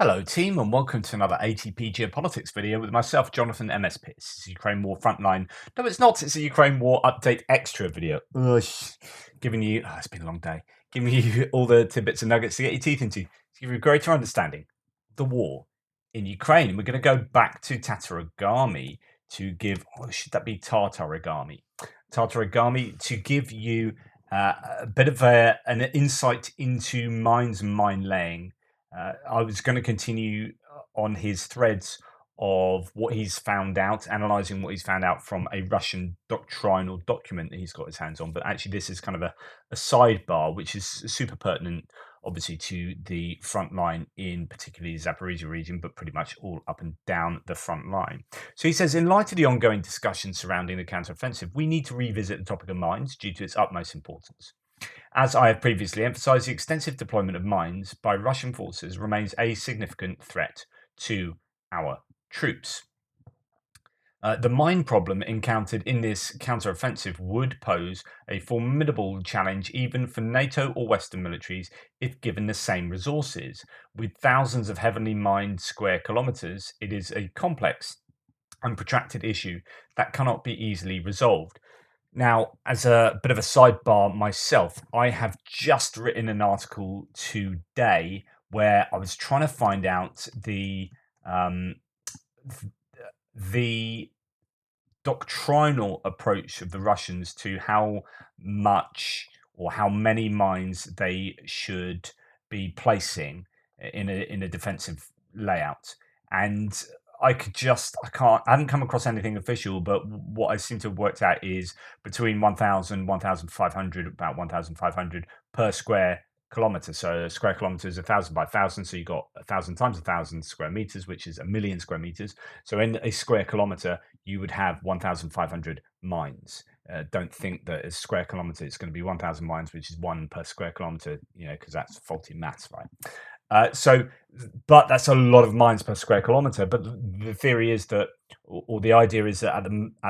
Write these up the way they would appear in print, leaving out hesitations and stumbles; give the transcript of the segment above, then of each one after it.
Hello team and welcome to another ATP Geopolitics video with myself, Jonathan MS Pierce. It's Ukraine War Frontline. No, it's not. It's a Ukraine War Update Extra video. Ugh, giving you, it's been a long day, giving you all the tidbits and nuggets to get your teeth into, to give you a greater understanding of the war in Ukraine. We're going to go back to Tataragami to give, or should that be Tartaragami? Tartaragami to give you a bit of an insight into mines and mine laying. I was going to continue on his threads of what he's found out, analyzing what he's found out from a Russian doctrinal document that he's got his hands on. But actually, this is kind of a sidebar, which is super pertinent, obviously, to the front line in particularly the Zaporizhia region, but pretty much all up and down the front line. So he says, in light of the ongoing discussion surrounding the counteroffensive, we need to revisit the topic of mines due to its utmost importance. As I have previously emphasized, the extensive deployment of mines by Russian forces remains a significant threat to our troops. The mine problem encountered in this counteroffensive would pose a formidable challenge even for NATO or Western militaries if given the same resources. With thousands of heavily mined square kilometers, it is a complex and protracted issue that cannot be easily resolved. Now, as a bit of a sidebar myself, I have just written an article today where I was trying to find out the doctrinal approach of the Russians to how much or how many mines they should be placing in a defensive layout. And I haven't come across anything official, but what I seem to have worked out is between 1,000, 1,500, about 1,500 per square kilometer. So a square kilometer is 1,000 by 1,000. So you've got 1,000 times 1,000 square meters, which is a million square meters. So in a square kilometer, you would have 1,500 mines. Don't think that a square kilometer is going to be 1,000 mines, which is one per square kilometer, because that's faulty maths, right? But that's a lot of mines per square kilometer. But the theory is that, or the idea is that at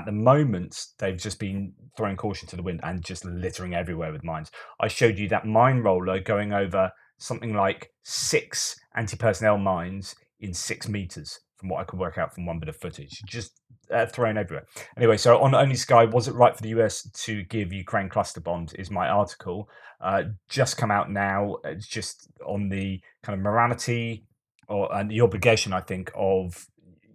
the moment, they've just been throwing caution to the wind and just littering everywhere with mines. I showed you that mine roller going over something like 6 anti-personnel mines in 6 meters, from what I could work out from one bit of footage, just thrown everywhere. Anyway, so on Only Sky, was it right for the US to give Ukraine cluster bombs? Is my article just come out now. It's just on the kind of morality and the obligation, I think, of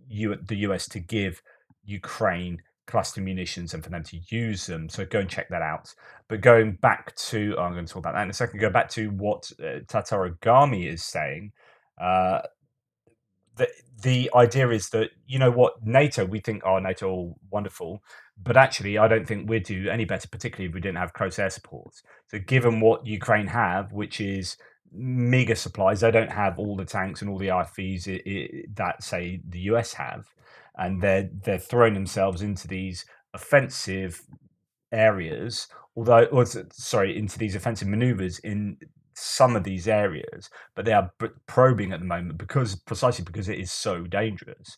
the US to give Ukraine cluster munitions and for them to use them. So go and check that out. But going back to, I'm going to talk about that in a second. Go back to what Tataragami is saying. The idea is that, NATO, we think, NATO all wonderful, but actually I don't think we'd do any better, particularly if we didn't have close air support. So given what Ukraine have, which is mega supplies, they don't have all the tanks and all the IFVs that, say, the US have, and they're throwing themselves into these offensive areas, into these offensive maneuvers in some of these areas, but they are probing at the moment precisely because it is so dangerous.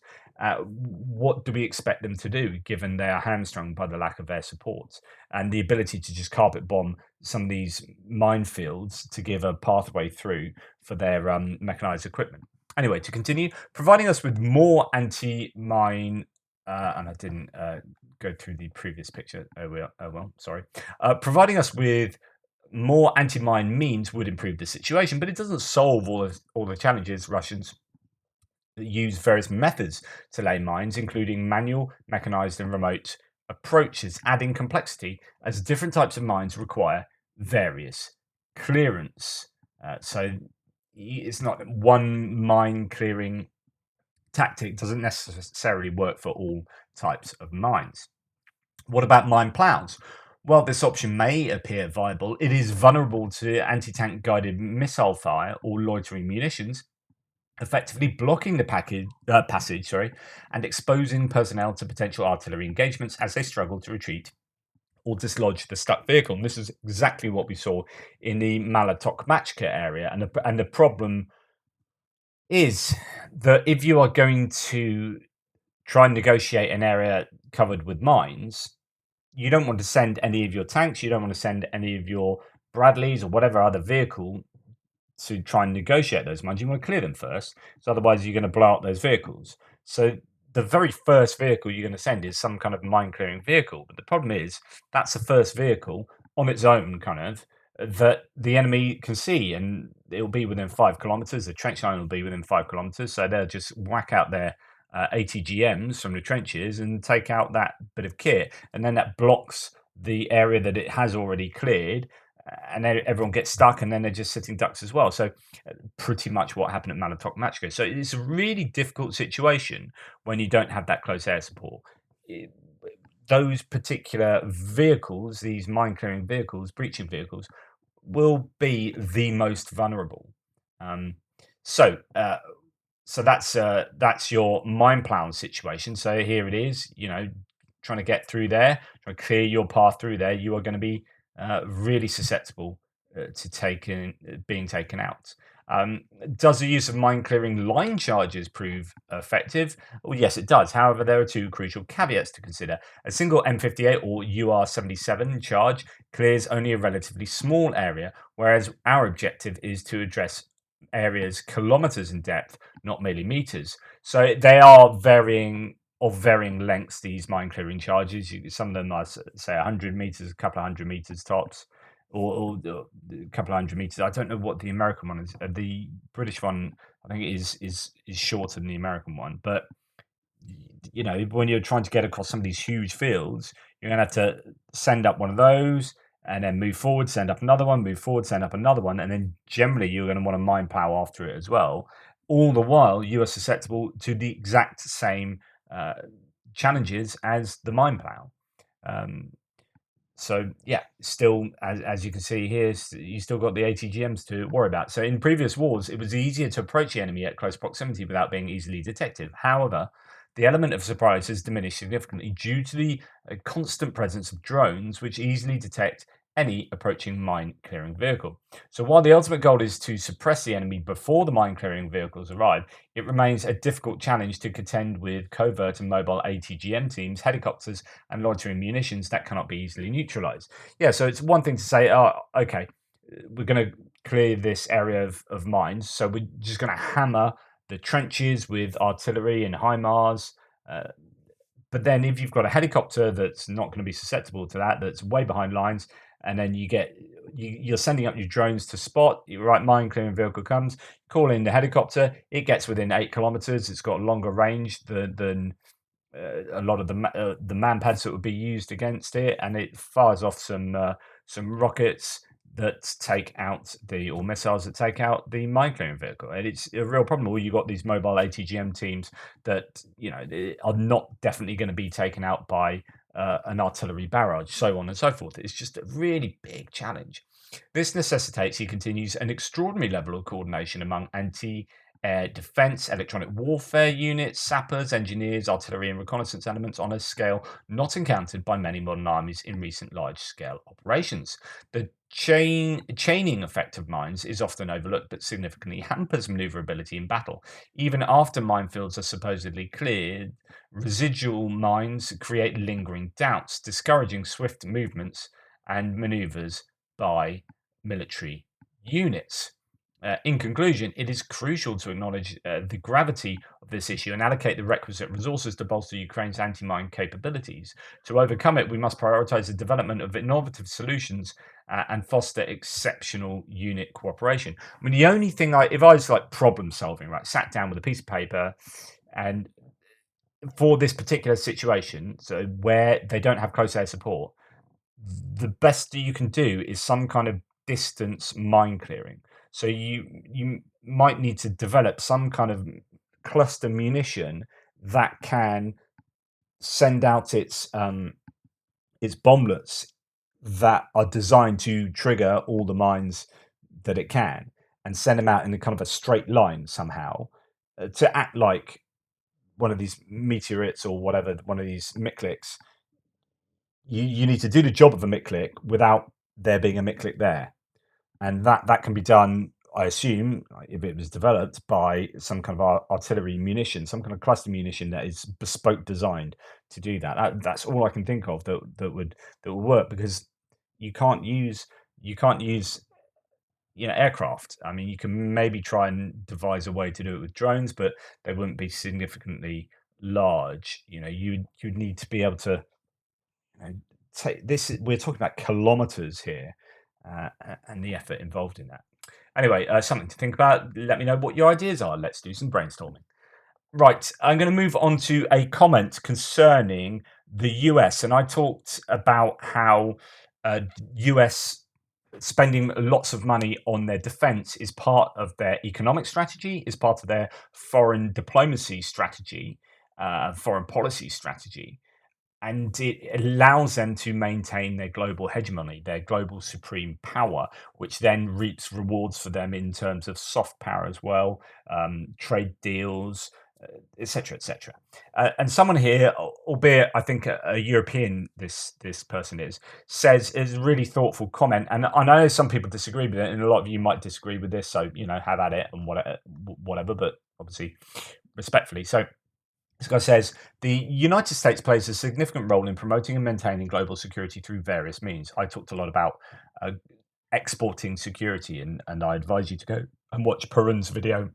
What do we expect them to do, given they are hamstrung by the lack of air support and the ability to just carpet bomb some of these minefields to give a pathway through for their mechanized equipment? Anyway, to continue, providing us with more anti-mine, and I didn't go through the previous picture. Sorry. Providing us with more anti-mine means would improve the situation, but it doesn't solve all the challenges. Russians use various methods to lay mines, including manual, mechanized, and remote approaches, adding complexity as different types of mines require various clearance. So it's not one mine clearing tactic doesn't necessarily work for all types of mines. What about mine plows? While this option may appear viable, it is vulnerable to anti-tank guided missile fire or loitering munitions, effectively blocking the passage and exposing personnel to potential artillery engagements as they struggle to retreat or dislodge the stuck vehicle. And this is exactly what we saw in the Malatokmachka area. And the problem is that if you are going to try and negotiate an area covered with mines, you don't want to send any of your tanks, you don't want to send any of your Bradleys or whatever other vehicle to try and negotiate those mines, you want to clear them first. So otherwise, you're going to blow up those vehicles. So the very first vehicle you're going to send is some kind of mine clearing vehicle. But the problem is that's the first vehicle on its own, kind of that the enemy can see, and it'll be within 5 kilometers. The trench line will be within 5 kilometers, so they'll just whack out their ATGMs from the trenches and take out that bit of kit, and then that blocks the area that it has already cleared, and then everyone gets stuck, and then they're just sitting ducks as well. So pretty much what happened at Malatok Machko. So it's a really difficult situation when you don't have that close air support. It- those particular vehicles, these mine clearing vehicles, breaching vehicles, will be the most vulnerable. Um, so so that's your mine plowing situation. So here it is, trying to get through there, trying to clear your path through there. You are going to be really susceptible to being taken out. Um, does the use of mine clearing line charges prove effective? Well, yes, it does. However, there are two crucial caveats to consider. A single M58 or UR77 charge clears only a relatively small area, whereas our objective is to address areas kilometers in depth, not merely meters. So they are varying lengths, these mine clearing charges. Some of them are, say, 100 meters, a couple of 100 meters tops, or a couple of 100 meters. I don't know what the American one is. The British one, I think, is shorter than the American one. But when you're trying to get across some of these huge fields, you're going to have to send up one of those and then move forward, send up another one, move forward, send up another one, and then generally you're going to want to mine plow after it as well. All the while, you are susceptible to the exact same challenges as the mine plow. Um, so yeah, still, as you can see here, you still got the ATGMs to worry about. So in previous wars, it was easier to approach the enemy at close proximity without being easily detected. However, the element of surprise has diminished significantly due to the constant presence of drones, which easily detect any approaching mine clearing vehicle. So while the ultimate goal is to suppress the enemy before the mine clearing vehicles arrive, it remains a difficult challenge to contend with covert and mobile ATGM teams, helicopters, and loitering munitions that cannot be easily neutralized. Yeah, so it's one thing to say, oh, okay, we're going to clear this area of mines, so we're just going to hammer the trenches with artillery and HIMARS. Uh, but then if you've got a helicopter that's not going to be susceptible to that, that's way behind lines, and then you're sending up your drones to spot, right, mine clearing vehicle comes, call in the helicopter, it gets within 8 kilometers, it's got longer range than a lot of the man pads that would be used against it, and it fires off some rockets that take out or missiles that take out the mine clearing vehicle, and it's a real problem. Where you got these mobile ATGM teams that are not definitely going to be taken out by an artillery barrage, so on and so forth. It's just a really big challenge. This necessitates, he continues, an extraordinary level of coordination among air defense, electronic warfare units, sappers, engineers, artillery, and reconnaissance elements on a scale not encountered by many modern armies in recent large scale operations. The chaining effect of mines is often overlooked but significantly hampers maneuverability in battle. Even after minefields are supposedly cleared, residual mines create lingering doubts, discouraging swift movements and maneuvers by military units. In conclusion, it is crucial to acknowledge the gravity of this issue and allocate the requisite resources to bolster Ukraine's anti mine capabilities. To overcome it, we must prioritize the development of innovative solutions and foster exceptional unit cooperation. I mean, the only thing if I was like problem solving, right, sat down with a piece of paper and for this particular situation, so where they don't have close air support, the best that you can do is some kind of distance mine clearing. So you might need to develop some kind of cluster munition that can send out its bomblets that are designed to trigger all the mines that it can, and send them out in a kind of a straight line somehow, to act like one of these meteorites or whatever, one of these Mikliks. You need to do the job of a Miklik without there being a Miklik there, and that can be done, I assume, if it was developed by some kind of artillery munition, some kind of cluster munition that is bespoke designed to do that's all I can think of that would work, because you can't use aircraft. I mean, you can maybe try and devise a way to do it with drones, but they wouldn't be significantly large. You'd need to be able to take this. We're talking about kilometers here, and the effort involved in that. Anyway, something to think about. Let me know what your ideas are. Let's do some brainstorming. Right, I'm going to move on to a comment concerning the US, and I talked about how US spending lots of money on their defense is part of their economic strategy, is part of their foreign diplomacy strategy, foreign policy strategy, and it allows them to maintain their global hegemony, their global supreme power, which then reaps rewards for them in terms of soft power as well, trade deals, etc., etc. And someone here, albeit I think a European, this person is a really thoughtful comment, and I know some people disagree with it, and a lot of you might disagree with this, so have at it and whatever, but obviously respectfully. So this guy says the United States plays a significant role in promoting and maintaining global security through various means. I talked a lot about uh, exporting security, and I advise you to go and watch Perun's video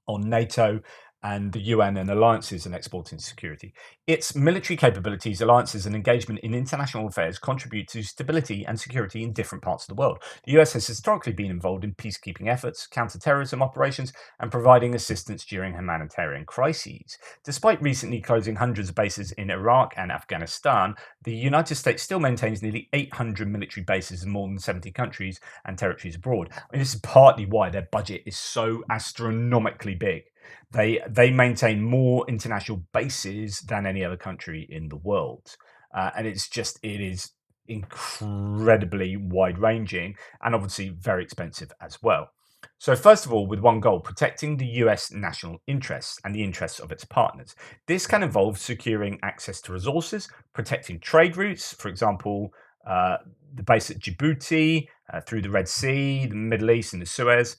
on NATO and the UN and alliances and exporting security. Its military capabilities, alliances, and engagement in international affairs contribute to stability and security in different parts of the world. The US has historically been involved in peacekeeping efforts, counter-terrorism operations, and providing assistance during humanitarian crises. Despite recently closing hundreds of bases in Iraq and Afghanistan, the United States still maintains nearly 800 military bases in more than 70 countries and territories abroad. I mean, this is partly why their budget is so astronomically big. They maintain more international bases than any other country in the world, and it is incredibly wide ranging and obviously very expensive as well. So, first of all, with one goal, protecting the US national interests and the interests of its partners. This can involve securing access to resources, protecting trade routes, for example, the base at Djibouti, through the Red Sea, the Middle East, and the Suez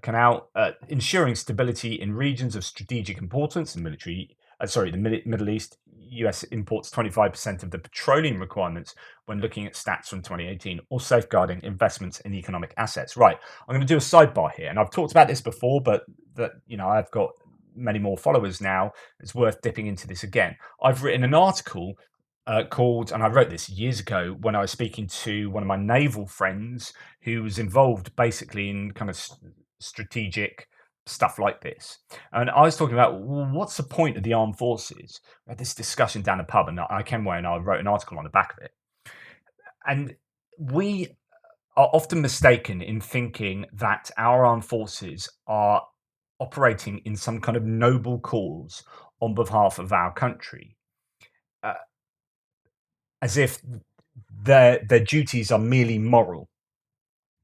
Canal, ensuring stability in regions of strategic importance and the Middle East. US imports 25% of the petroleum requirements when looking at stats from 2018, or safeguarding investments in economic assets. Right, I'm going to do a sidebar here, and I've talked about this before, but I've got many more followers now. It's worth dipping into this again. I've written an article called, and I wrote this years ago when I was speaking to one of my naval friends who was involved basically in kind of strategic stuff like this. And I was talking about, well, what's the point of the armed forces? We had this discussion down the pub, and I came away and I wrote an article on the back of it. And we are often mistaken in thinking that our armed forces are operating in some kind of noble cause on behalf of our country, as if their duties are merely moral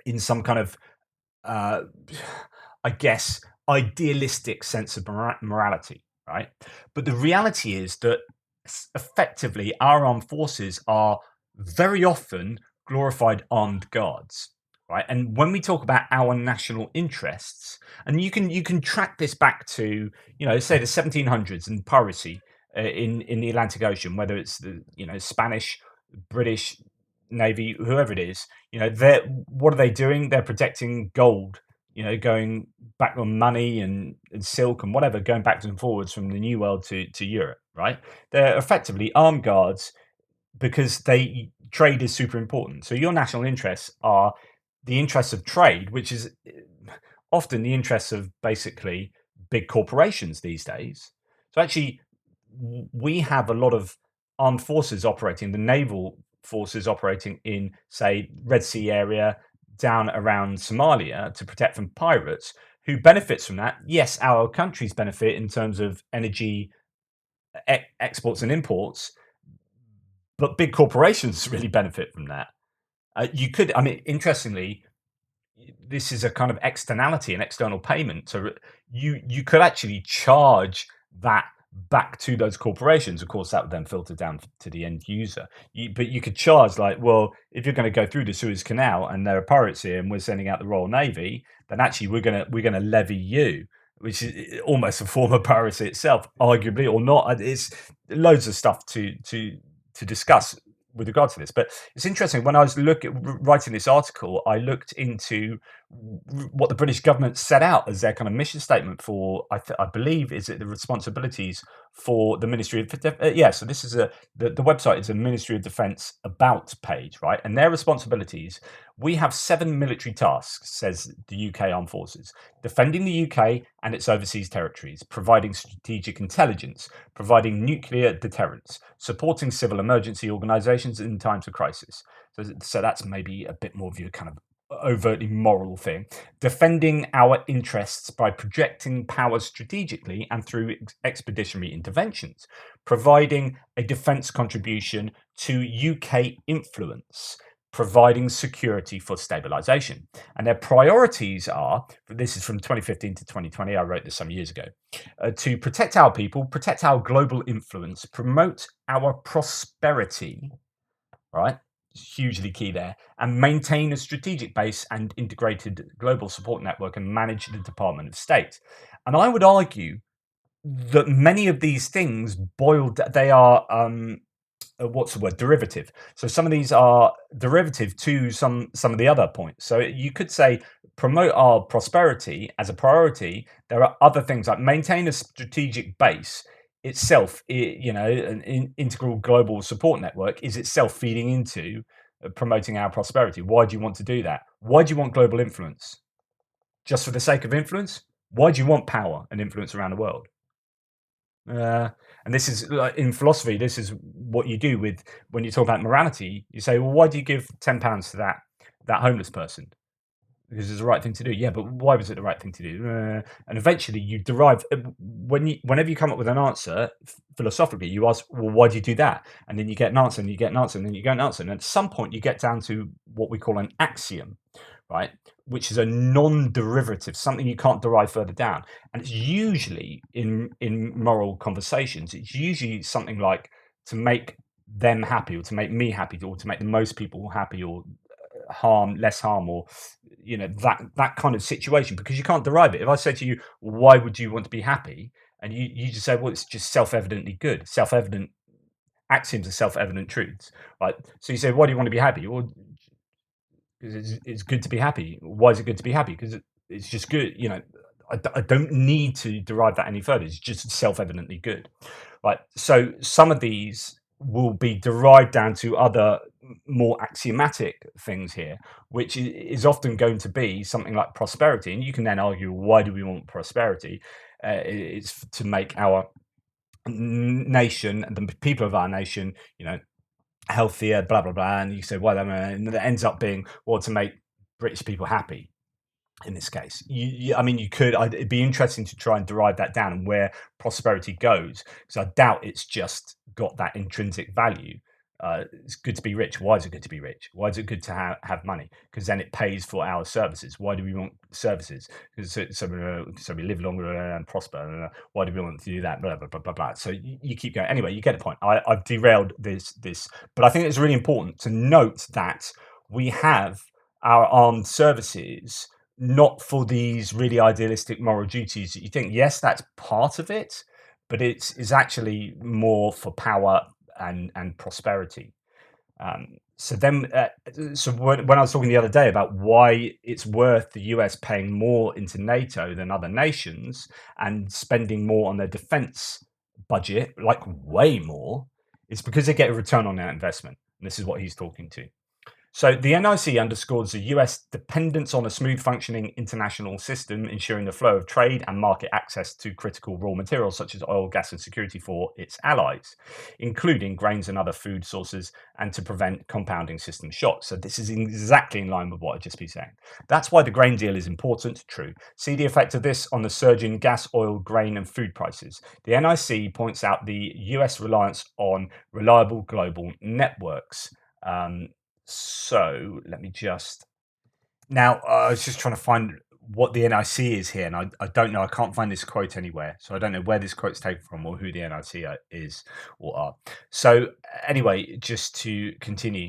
in some kind of uh, I guess, idealistic sense of morality, right? But the reality is that effectively our armed forces are very often glorified armed guards, right? And when we talk about our national interests, and you can track this back to say the 1700s and piracy in the Atlantic Ocean, whether it's the Spanish, British Navy, whoever it is, they're what are they doing? They're protecting gold, going back on money and silk and whatever, going backwards and forwards from the New World to Europe, right? They're effectively armed guards because trade is super important. So your national interests are the interests of trade, which is often the interests of basically big corporations these days. So actually, we have a lot of armed forces operating, the naval forces operating in, say, Red Sea area, down around Somalia to protect from pirates. Who benefits from that? Yes, our countries benefit in terms of energy exports and imports, but big corporations really benefit from that. I mean, interestingly, this is a kind of externality, an external payment. So you could actually charge that back to those corporations. Of course, that would then filter down to the end user. But you could charge like, well, if you're going to go through the Suez Canal and there are pirates here, and we're sending out the Royal Navy, then actually we're gonna levy you, which is almost a form of piracy itself, arguably or not. It's loads of stuff to discuss with regard to this. But it's interesting, when I was writing this article, I looked into what the British government set out as their kind of mission statement for, I believe, is it the responsibilities for the Ministry of yeah. So this is the website is a Ministry of Defence about page, right? And their responsibilities. We have 7 military tasks, says the UK Armed Forces: defending the UK and its overseas territories, providing strategic intelligence, providing nuclear deterrence, supporting civil emergency organisations in times of crisis. So that's maybe a bit more of your kind of overtly moral thing. Defending our interests by projecting power strategically and through expeditionary interventions. Providing a defence contribution to UK influence. Providing security for stabilisation. And their priorities are, this is from 2015 to 2020, I wrote this some years ago, to protect our people, protect our global influence, promote our prosperity, right? Hugely key there, and maintain a strategic base and integrated global support network and manage the Department of State. And I would argue that many of these things they are what's the word, derivative. So some of these are derivative to some of the other points. So you could say promote our prosperity as a priority. There are other things like maintain a strategic base itself, an integral global support network is itself feeding into promoting our prosperity. Why do you want to do that? Why do you want global influence? Just for the sake of influence? Why do you want power and influence around the world? Uh, and this is like in philosophy. This is what you do with when you talk about morality. You say, "Well, why do you give £10 to that homeless person? Because it's the right thing to do." Yeah, but why was it the right thing to do? And eventually, you derive whenever you come up with an answer philosophically, you ask, "Well, why do you do that?" And then you get an answer, and you get an answer, and then you get an answer, and at some point, you get down to what we call an axiom, right? Which is a non-derivative, something you can't derive further down. And it's usually in moral conversations, it's usually something like to make them happy, or to make me happy, or to make the most people happy, or harm less harm, or that kind of situation, because you can't derive it. If I say to you, why would you want to be happy, and you just say, well, it's just self-evidently good. Self-evident axioms are self-evident truths, right? So you say, why do you want to be happy? Well, because it's good to be happy. Why is it good to be happy? Because it's just good. I don't need to derive that any further. It's just self-evidently good, right? So some of these will be derived down to other more axiomatic things here, which is often going to be something like prosperity. And you can then argue, why do we want prosperity? It's to make our nation and the people of our nation, healthier, blah blah blah. And you say, well, and it ends up being, well, to make British people happy. In this case, I mean, you could. It'd be interesting to try and derive that down and where prosperity goes, because I doubt it's just got that intrinsic value. It's good to be rich. Why is it good to be rich? Why is it good to have money? Because then it pays for our services. Why do we want services? Because so we live longer and prosper. Why do we want to do that? Blah blah blah blah blah. So you keep going. Anyway, you get the point. I've derailed this, but I think it's really important to note that we have our armed services not for these really idealistic moral duties that you think. Yes, that's part of it, but it's actually more for power and prosperity. So when I was talking the other day about why it's worth the US paying more into NATO than other nations and spending more on their defense budget, like way more, it's because they get a return on that investment. And this is what he's talking to. So the NIC underscores the US dependence on a smooth functioning international system, ensuring the flow of trade and market access to critical raw materials such as oil, gas, and security for its allies, including grains and other food sources, and to prevent compounding system shocks. So this is exactly in line with what I've just been saying. That's why the grain deal is important, true. See the effect of this on the surge in gas, oil, grain, and food prices. The NIC points out the US reliance on reliable global networks. So let me just now. I was just trying to find what the NIC is here, and I don't know. I can't find this quote anywhere, so I don't know where this quote's taken from or who the NIC is or are. So anyway, just to continue,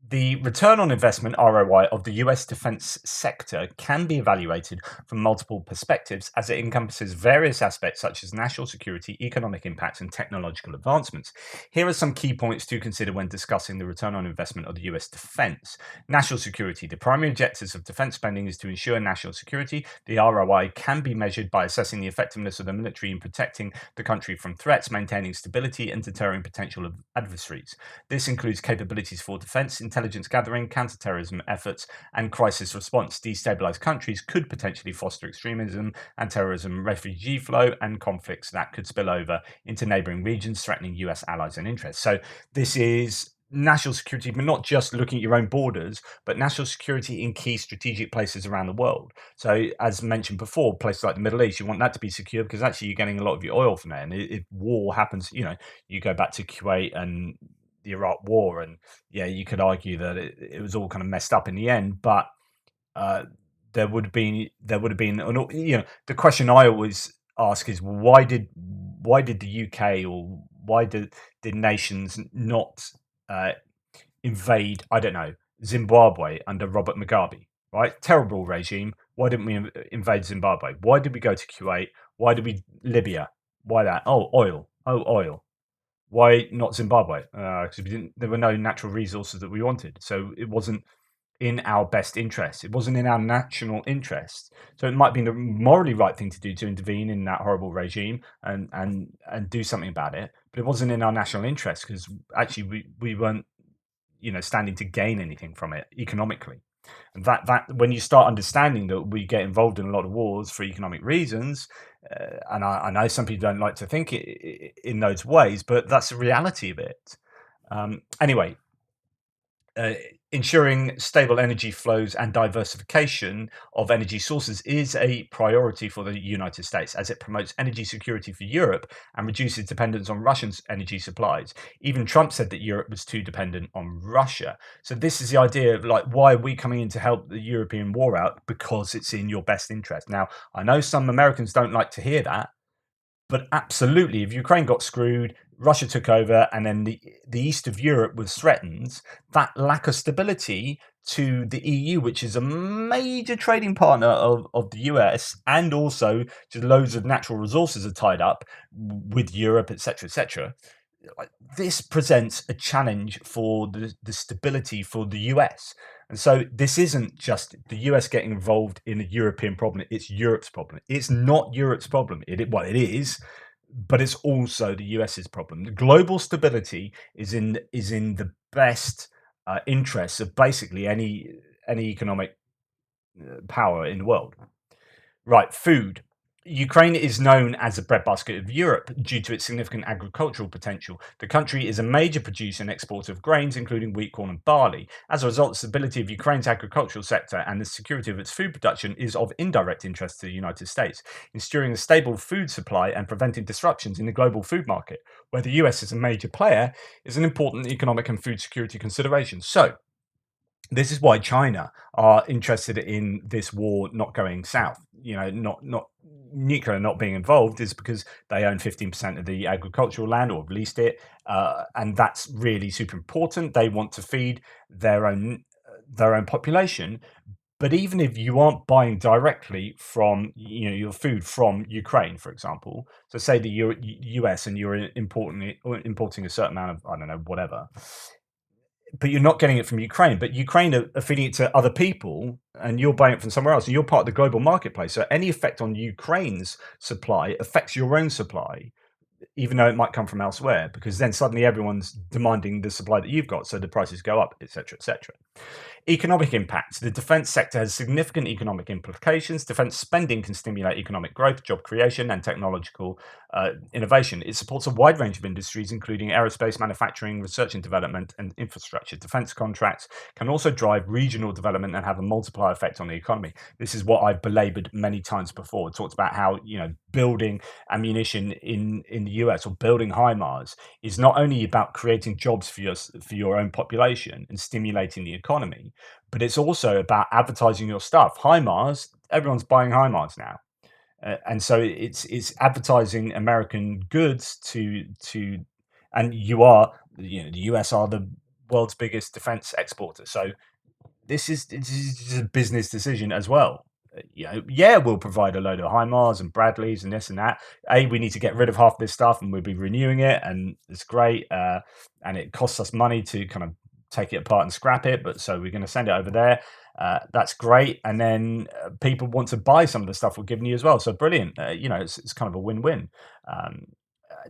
The return on investment (ROI) of the US defense sector can be evaluated from multiple perspectives as it encompasses various aspects such as national security, economic impacts, and technological advancements. Here are some key points to consider when discussing the return on investment of the US defense. National security. The primary objectives of defense spending is to ensure national security. The ROI can be measured by assessing the effectiveness of the military in protecting the country from threats, maintaining stability, and deterring potential adversaries. This includes capabilities for defense, intelligence gathering, counterterrorism efforts, and crisis response. Destabilized countries could potentially foster extremism and terrorism, refugee flow, and conflicts that could spill over into neighboring regions, threatening US allies and interests. So, this is national security, but not just looking at your own borders, but national security in key strategic places around the world. So, as mentioned before, places like the Middle East, you want that to be secure because actually you're getting a lot of your oil from there. And if war happens, you go back to Kuwait and the Iraq War, and yeah, you could argue that it was all kind of messed up in the end, but uh, there would have been the question I always ask is why did the UK, or why did nations not uh, invade, I don't know, Zimbabwe under Robert Mugabe, right? Terrible regime. Why didn't we invade Zimbabwe? Why did we go to Kuwait? Why did we Libya? Why that? Oh, oil. Oh, oil. Why not Zimbabwe? Because we didn't. There were no natural resources that we wanted, so it wasn't in our best interest. It wasn't in our national interest. So it might be the morally right thing to do to intervene in that horrible regime and do something about it, but it wasn't in our national interest because actually we weren't standing to gain anything from it economically. And that when you start understanding that we get involved in a lot of wars for economic reasons, and I know some people don't like to think in those ways, but that's the reality of it. Anyway, uh, ensuring stable energy flows and diversification of energy sources is a priority for the United States as it promotes energy security for Europe and reduces dependence on Russian energy supplies. Even Trump said that Europe was too dependent on Russia. So this is the idea of like, why are we coming in to help the European war out? Because it's in your best interest. Now, I know some Americans don't like to hear that, but absolutely, if Ukraine got screwed, Russia took over, and then the east of Europe was threatened, that lack of stability to the EU, which is a major trading partner of the US, and also just loads of natural resources are tied up with Europe, etc., etc. Like, this presents a challenge for the stability for the US. And so this isn't just the US getting involved in a European problem, it's Europe's problem. It's not Europe's problem. Well, it is, but it's also the US's problem. The global stability is in the best interests of basically any economic power in the world. Right, food. Ukraine is known as the breadbasket of Europe due to its significant agricultural potential. The country is a major producer and exporter of grains, including wheat, corn, and barley. As a result, the stability of Ukraine's agricultural sector and the security of its food production is of indirect interest to the United States, ensuring a stable food supply and preventing disruptions in the global food market, where the US is a major player, is an important economic and food security consideration. So, this is why China are interested in this war not going south. Not nuclear not being involved is because they own 15% of the agricultural land, or have leased it, and that's really super important. They want to feed their own population. But even if you aren't buying directly from your food from Ukraine, for example, so say the US and you're importing a certain amount of, I don't know, whatever, but you're not getting it from Ukraine. But Ukraine are feeding it to other people, and you're buying it from somewhere else. And you're part of the global marketplace. So any effect on Ukraine's supply affects your own supply, even though it might come from elsewhere, because then suddenly everyone's demanding the supply that you've got, so the prices go up, etc., etc. Economic impact. The defense sector has significant economic implications. Defense spending can stimulate economic growth, job creation, and technological innovation. It supports a wide range of industries, including aerospace, manufacturing, research and development, and infrastructure. Defense contracts can also drive regional development and have a multiplier effect on the economy. This is what I've belabored many times before. I talked about how building ammunition in the US, or building HIMARS, is not only about creating jobs for your own population and stimulating the economy, but it's also about advertising your stuff. HIMARS, everyone's buying HIMARS now. And so it's advertising American goods to and the US are world's biggest defense exporter. So this is a business decision as well. Yeah, we'll provide a load of HIMARS and Bradleys and this and that. We need to get rid of half this stuff, and we'll be renewing it, and it's great. And it costs us money to kind of take it apart and scrap it, but so we're going to send it over there. That's great, and then people want to buy some of the stuff we're giving you as well. So brilliant. It's kind of a win-win. Um,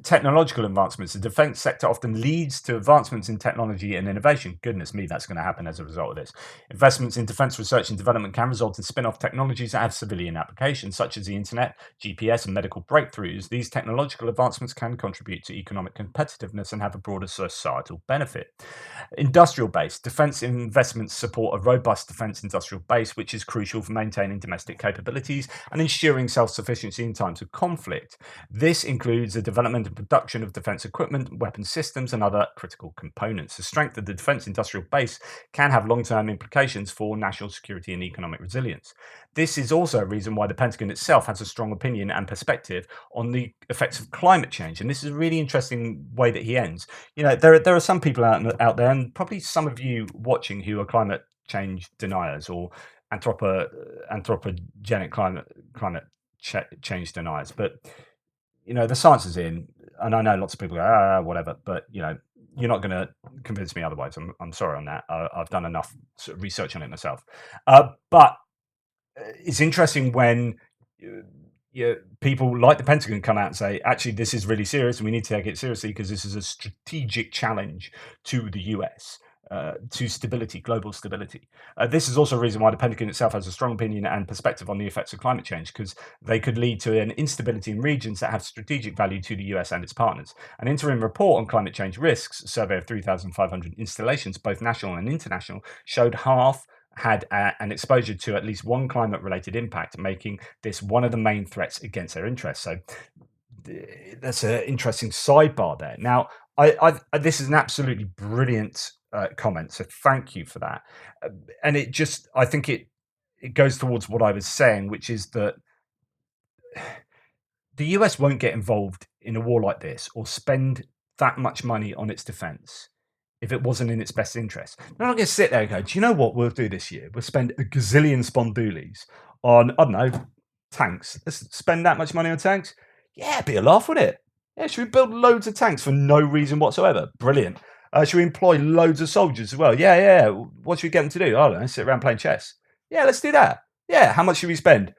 Technological advancements. The defense sector often leads to advancements in technology and innovation. Goodness me, that's going to happen as a result of this. Investments in defense research and development can result in spin off technologies that have civilian applications, such as the internet, GPS, and medical breakthroughs. These technological advancements can contribute to economic competitiveness and have a broader societal benefit. Industrial base. Defense investments support a robust defense industrial base, which is crucial for maintaining domestic capabilities and ensuring self sufficiency in times of conflict. This includes the development and production of defense equipment, weapon systems, and other critical components. The strength of the defense industrial base can have long term implications for national security and economic resilience. This is also a reason why the Pentagon itself has a strong opinion and perspective on the effects of climate change. And this is a really interesting way that he ends. There are some people out there, and probably some of you watching, who are climate change deniers or anthropogenic change deniers. But the science is in, and I know lots of people go, whatever, but you're not going to convince me otherwise. I'm sorry on that. I've done enough sort of research on it myself. But it's interesting when people like the Pentagon come out and say, actually, this is really serious and we need to take it seriously because this is a strategic challenge to the US. To stability, global stability. This is also a reason why the Pentagon itself has a strong opinion and perspective on the effects of climate change, because they could lead to an instability in regions that have strategic value to the US and its partners. An interim report on climate change risks, a survey of 3,500 installations, both national and international, showed half had an exposure to at least one climate-related impact, making this one of the main threats against their interests. So that's an interesting sidebar there. Now, this is an absolutely brilliant comment, so thank you for that. And I think it goes towards what I was saying, which is that the US won't get involved in a war like this or spend that much money on its defense if it wasn't in its best interest. They're not going to sit there and go, do you know what we'll do this year? We'll spend a gazillion spondoolies on, I don't know, tanks. Let's spend that much money on tanks. Yeah, it'd be a laugh, wouldn't it? Yeah, should we build loads of tanks for no reason whatsoever? Brilliant. Should we employ loads of soldiers as well? Yeah. What should we get them to do? I don't know, sit around playing chess. Yeah, let's do that. Yeah, how much should we spend?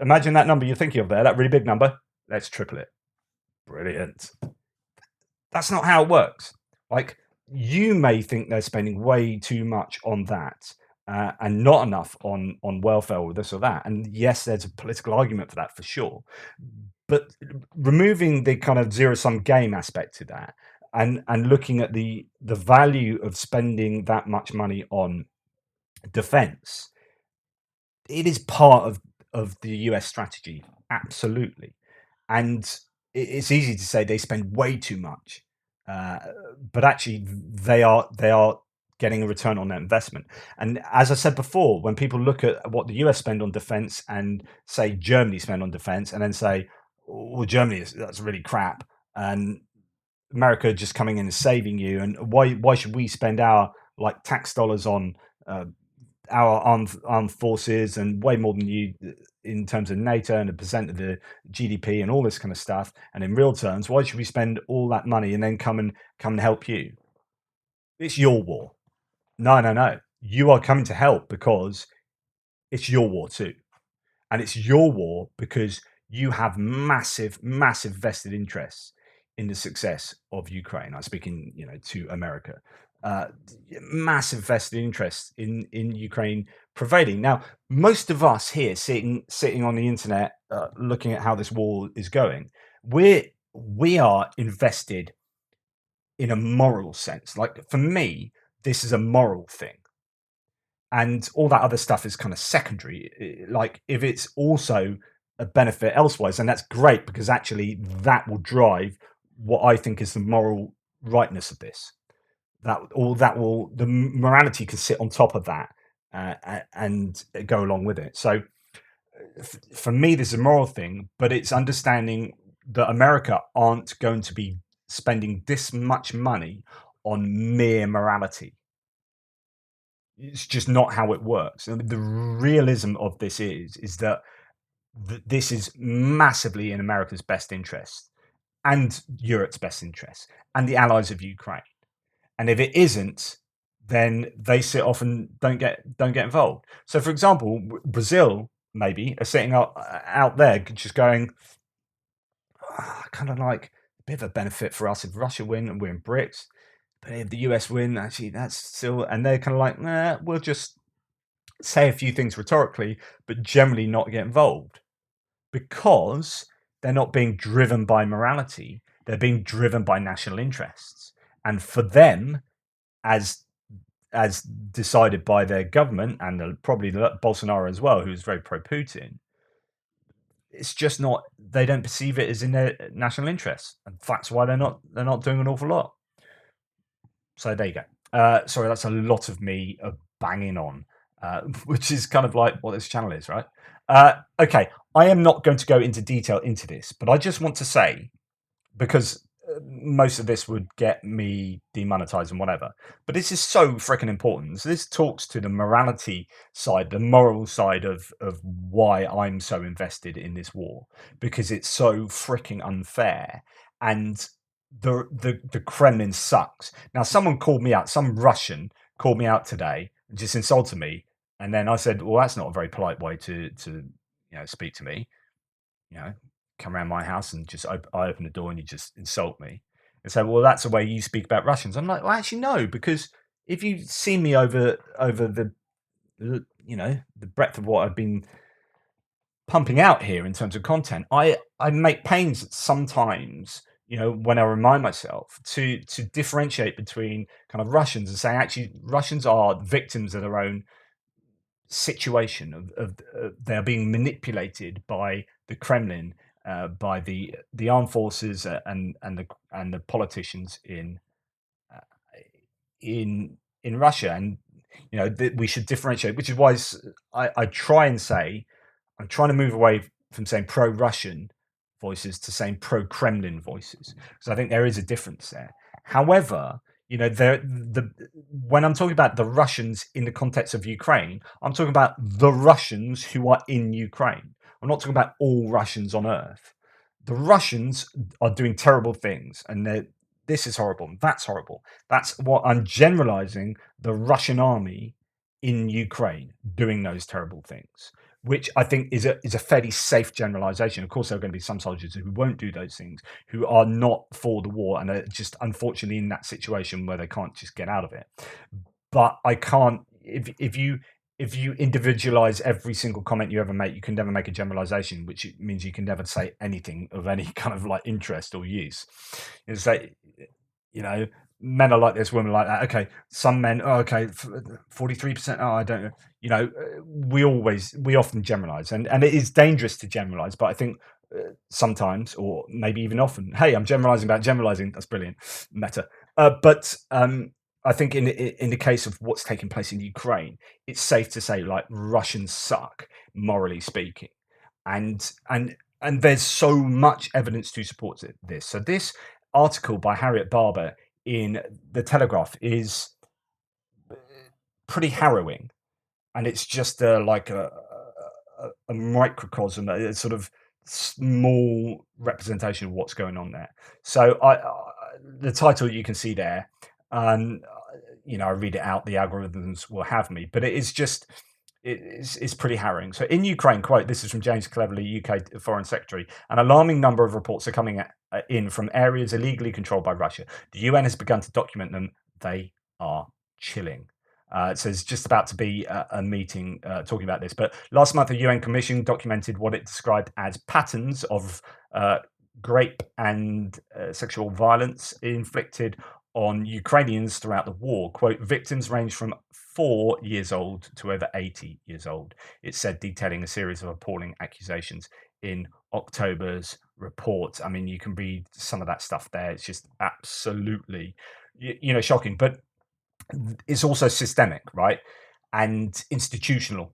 Imagine that number you're thinking of there, that really big number. Let's triple it. Brilliant. That's not how it works. Like, you may think they're spending way too much on that and not enough on welfare or this or that. And yes, there's a political argument for that for sure. But removing the kind of zero-sum game aspect to that and looking at the value of spending that much money on defense, it is part of the US strategy, absolutely. And it's easy to say they spend way too much, but actually they are getting a return on that investment. And as I said before, when people look at what the US spend on defense and say Germany spend on defense, and then say, well, that's really crap, and America just coming in and saving you, and why should we spend our tax dollars on our armed forces and way more than you in terms of NATO and a percent of the GDP and all this kind of stuff, and in real terms, why should we spend all that money and then come and help you? It's your war. No. You are coming to help because it's your war too. And it's your war because you have massive vested interests in the success of Ukraine. I'm speaking, to America. Massive vested interest in Ukraine prevailing. Now, most of us here sitting on the internet, looking at how this war is going, we are invested in a moral sense. Like, for me, this is a moral thing, and all that other stuff is kind of secondary. Like, if it's also a benefit elsewise, then that's great, because actually that will drive what I think is the moral rightness of this. The morality can sit on top of that and go along with it. So for me, this is a moral thing, but it's understanding that America aren't going to be spending this much money on mere morality. It's just not how it works. And the realism of this is that this is massively in America's best interest and Europe's best interest and the allies of Ukraine. And if it isn't, then they sit off and don't get involved. So, for example, Brazil maybe are sitting out there just going, kind of like a bit of a benefit for us if Russia win and we're in BRICS. But if the US win, actually, that's still, and they're kind of like, nah, we'll just say a few things rhetorically, but generally not get involved because they're not being driven by morality. They're being driven by national interests. And for them, as decided by their government and probably Bolsonaro as well, who's very pro-Putin, it's just not. They don't perceive it as in their national interests, and that's why they're not doing an awful lot. So there you go. Sorry, that's a lot of me banging on, which is kind of like what this channel is, right? Okay, I am not going to go into detail into this, but I just want to say, because most of this would get me demonetized and whatever, but this is so freaking important. So this talks to the morality side, the moral side of why I'm so invested in this war, because it's so freaking unfair, and the Kremlin sucks. Now, someone called me out, some Russian called me out today and just insulted me, and then I said, well, that's not a very polite way to speak to me. Come around my house and just I open the door and you just insult me and say, well, that's the way you speak about Russians. I'm like, well, actually, no, because if you see me over the breadth of what I've been pumping out here in terms of content, I make pains sometimes, when I remind myself to differentiate between kind of Russians and say, actually, Russians are victims of their own situation of they're being manipulated by the Kremlin, by the armed forces, and the politicians uh, in Russia, and we should differentiate. Which is why I try and say I'm trying to move away from saying pro-Russian voices to saying pro-Kremlin voices, because I think there is a difference there. However, when I'm talking about the Russians in the context of Ukraine, I'm talking about the Russians who are in Ukraine. I'm not talking about all Russians on earth. The Russians are doing terrible things, and this is horrible, and that's horrible. That's what I'm generalizing the Russian army in Ukraine doing those terrible things, which I think is a fairly safe generalization. Of course, there are going to be some soldiers who won't do those things, who are not for the war and are just unfortunately in that situation where they can't just get out of it. But I can't. If you individualize every single comment you ever make, you can never make a generalization, which means you can never say anything of any kind of like interest or use. It's like, men are like this, women are like that. Okay, some men, 43%. Oh, I don't know. We often generalize, and it is dangerous to generalize. But I think sometimes, or maybe even often, hey, I'm generalizing about generalizing. That's brilliant, meta. But I think in the case of what's taking place in Ukraine, it's safe to say like Russians suck, morally speaking, and there's so much evidence to support this. So this article by Harriet Barber in the Telegraph is pretty harrowing, and it's just like a microcosm, a sort of small representation of what's going on there. So the title you can see there, um, I read it out, the algorithms will have me, but it is just it's pretty harrowing. So in Ukraine, quote, this is from James Cleverly, UK Foreign Secretary, an alarming number of reports are coming in from areas illegally controlled by Russia. The UN has begun to document them. They are chilling. So there's just about to be a meeting talking about this. But last month, the UN Commission documented what it described as patterns of rape and sexual violence inflicted on Ukrainians throughout the war. Quote, victims range from 4 years old to over 80 years old, it said, detailing a series of appalling accusations in October's report. I mean, you can read some of that stuff there. It's just absolutely, shocking. But it's also systemic, right? And institutional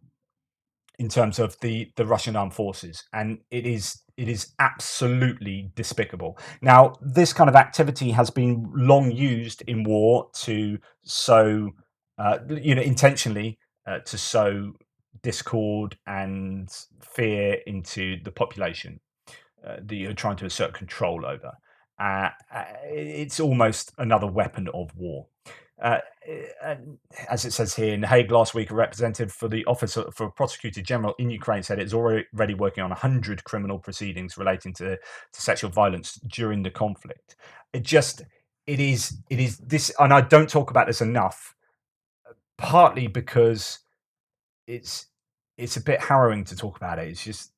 in terms of the Russian armed forces, and it is absolutely despicable. Now, this kind of activity has been long used in war to sow, intentionally to sow discord and fear into the population that you're trying to assert control over. It's almost another weapon of war. Uh, and as it says here in The Hague last week, a representative for the Office for Prosecutor General in Ukraine said it's already working on 100 criminal proceedings relating to sexual violence during the conflict. It is this, and I don't talk about this enough, partly because it's it's a bit harrowing to talk about it. It's just,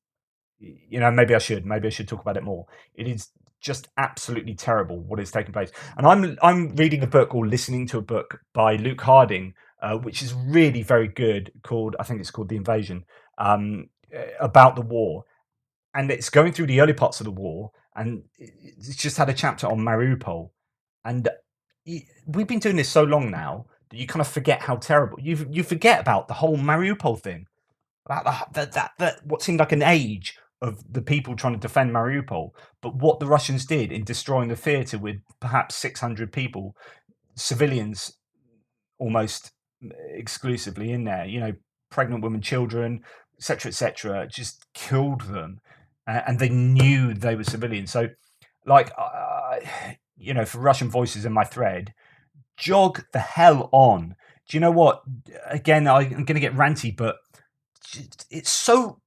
maybe I should talk about it more. It is just absolutely terrible what is taking place. And I'm reading a book or listening to a book by Luke Harding, which is really very good. I think it's called The Invasion, about the war, and it's going through the early parts of the war, and it's just had a chapter on Mariupol, and we've been doing this so long now that you kind of forget how terrible you forget about the whole Mariupol thing, about that what seemed like an age of the people trying to defend Mariupol, but what the Russians did in destroying the theatre with perhaps 600 people, civilians, almost exclusively in there. Pregnant women, children, etc., just killed them, and they knew they were civilians. So, like, for Russian voices in my thread, jog the hell on. Do you know what? Again, I'm going to get ranty, but it's so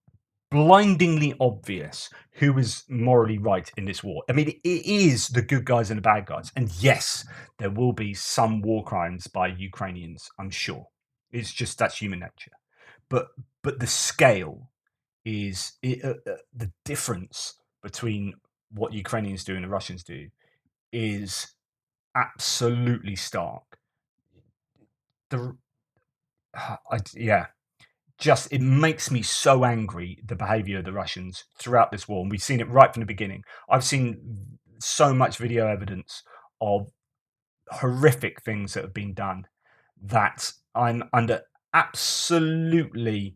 blindingly obvious who is morally right in this war. I mean, it is the good guys and the bad guys. And yes, there will be some war crimes by Ukrainians, I'm sure. It's just that's human nature. But the scale is the difference between what Ukrainians do and the Russians do is absolutely stark. Yeah, just it makes me so angry, the behavior of the Russians throughout this war, and we've seen it right from the beginning. I've seen so much video evidence of horrific things that have been done that I'm under absolutely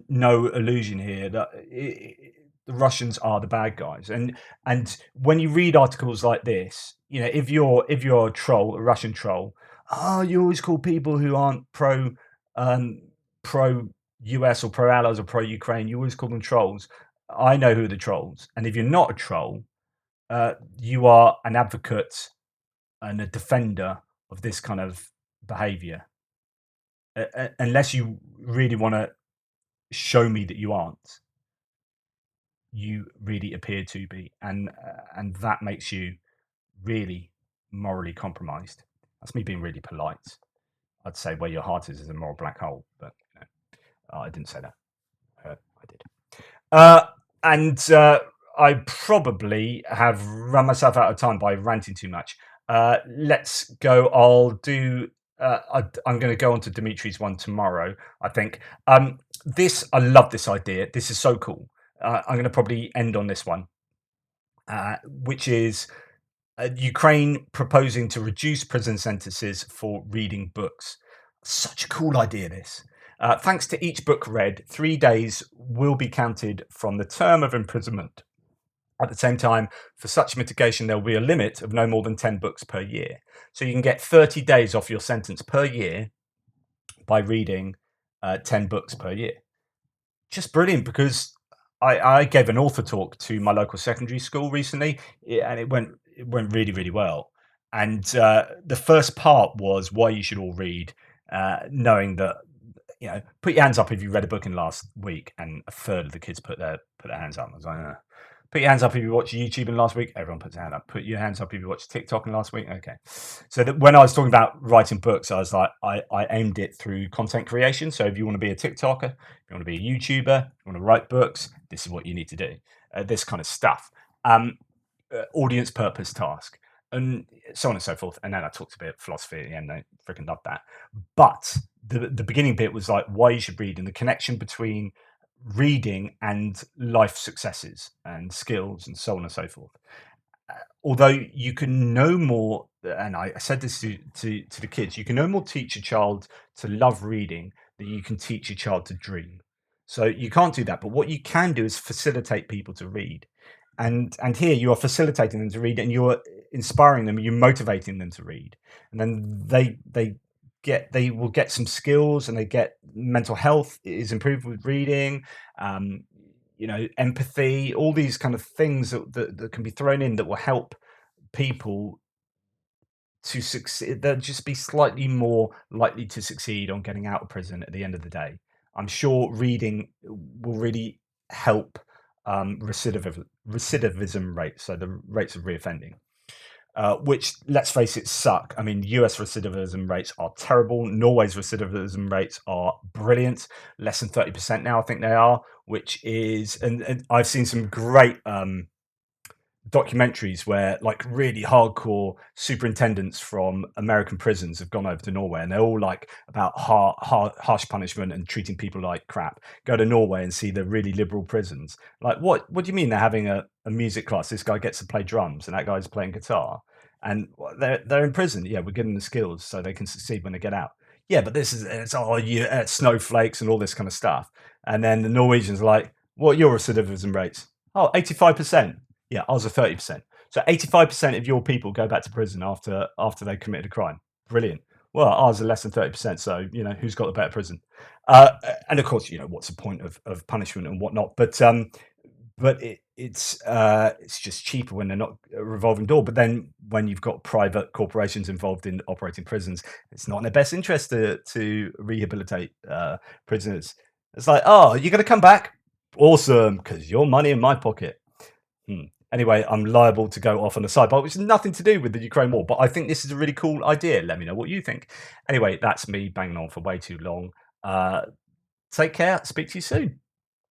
no illusion here that the Russians are the bad guys. And when you read articles like this, if you're a troll, a Russian troll, you always call people who aren't pro US or pro allies or pro Ukraine, you always call them trolls. I know who are the trolls, and if you're not a troll, you are an advocate and a defender of this kind of behavior. Unless you really want to show me that you aren't, you really appear to be, and that makes you really morally compromised. That's me being really polite. I'd say where your heart is a moral black hole, but I didn't say that. I did. And I probably have run myself out of time by ranting too much. Let's go. I'll do. I'm going to go on to Dimitri's one tomorrow, I think. I love this idea. This is so cool. I'm going to probably end on this one, which is Ukraine proposing to reduce prison sentences for reading books. Such a cool idea, this. Thanks to each book read, 3 days will be counted from the term of imprisonment. At the same time, for such mitigation, there will be a limit of no more than 10 books per year. So you can get 30 days off your sentence per year by reading 10 books per year. Just brilliant, because I gave an author talk to my local secondary school recently, and it went really, really well. And the first part was why you should all read, knowing that, put your hands up if you read a book in last week, and a third of the kids put their hands up. I was like, put your hands up if you watched YouTube in last week. Everyone puts their hand up. Put your hands up if you watched TikTok in last week. Okay. So that when I was talking about writing books, I was like, I aimed it through content creation. So if you want to be a TikToker, if you want to be a YouTuber, if you want to write books, this is what you need to do. This kind of stuff. Audience purpose task, and so on and so forth. And then I talked a bit of philosophy at the end. I freaking loved that. But the beginning bit was like why you should read, and the connection between reading and life successes and skills and so on and so forth. Although you can no more, and I said this to the kids, you can no more teach a child to love reading than you can teach a child to dream. So you can't do that. But what you can do is facilitate people to read. And here you are facilitating them to read, and you're inspiring them, you're motivating them to read. And then they will get some skills, and they get mental health is improved with reading. Um, empathy, all these kind of things that can be thrown in that will help people to succeed. They'll just be slightly more likely to succeed on getting out of prison at the end of the day. I'm sure reading will really help recidivism rates, so the rates of reoffending, which, let's face it, suck. I mean, US recidivism rates are terrible. Norway's recidivism rates are brilliant, less than 30% now, I think they are, which is, and I've seen some great documentaries where like really hardcore superintendents from American prisons have gone over to Norway, and they're all like about harsh punishment and treating people like crap. Go to Norway and see the really liberal prisons. Like, what do you mean they're having a music class? This guy gets to play drums and that guy's playing guitar, and they're in prison. Yeah, we're giving them the skills so they can succeed when they get out. Yeah, but it's snowflakes and all this kind of stuff. And then the Norwegians are like, what are your recidivism rates? Oh, 85%. Yeah, ours are 30%. So 85% of your people go back to prison after they committed a crime. Brilliant. Well, ours are less than 30%. So, who's got the better prison? And of course, what's the point of punishment and whatnot? But it's just cheaper when they're not a revolving door. But then when you've got private corporations involved in operating prisons, it's not in their best interest to rehabilitate prisoners. It's like, oh, you're going to come back? Awesome, because your money in my pocket. Anyway, I'm liable to go off on a sidebar, which has nothing to do with the Ukraine war, but I think this is a really cool idea. Let me know what you think. Anyway, that's me banging on for way too long. Take care. Speak to you soon.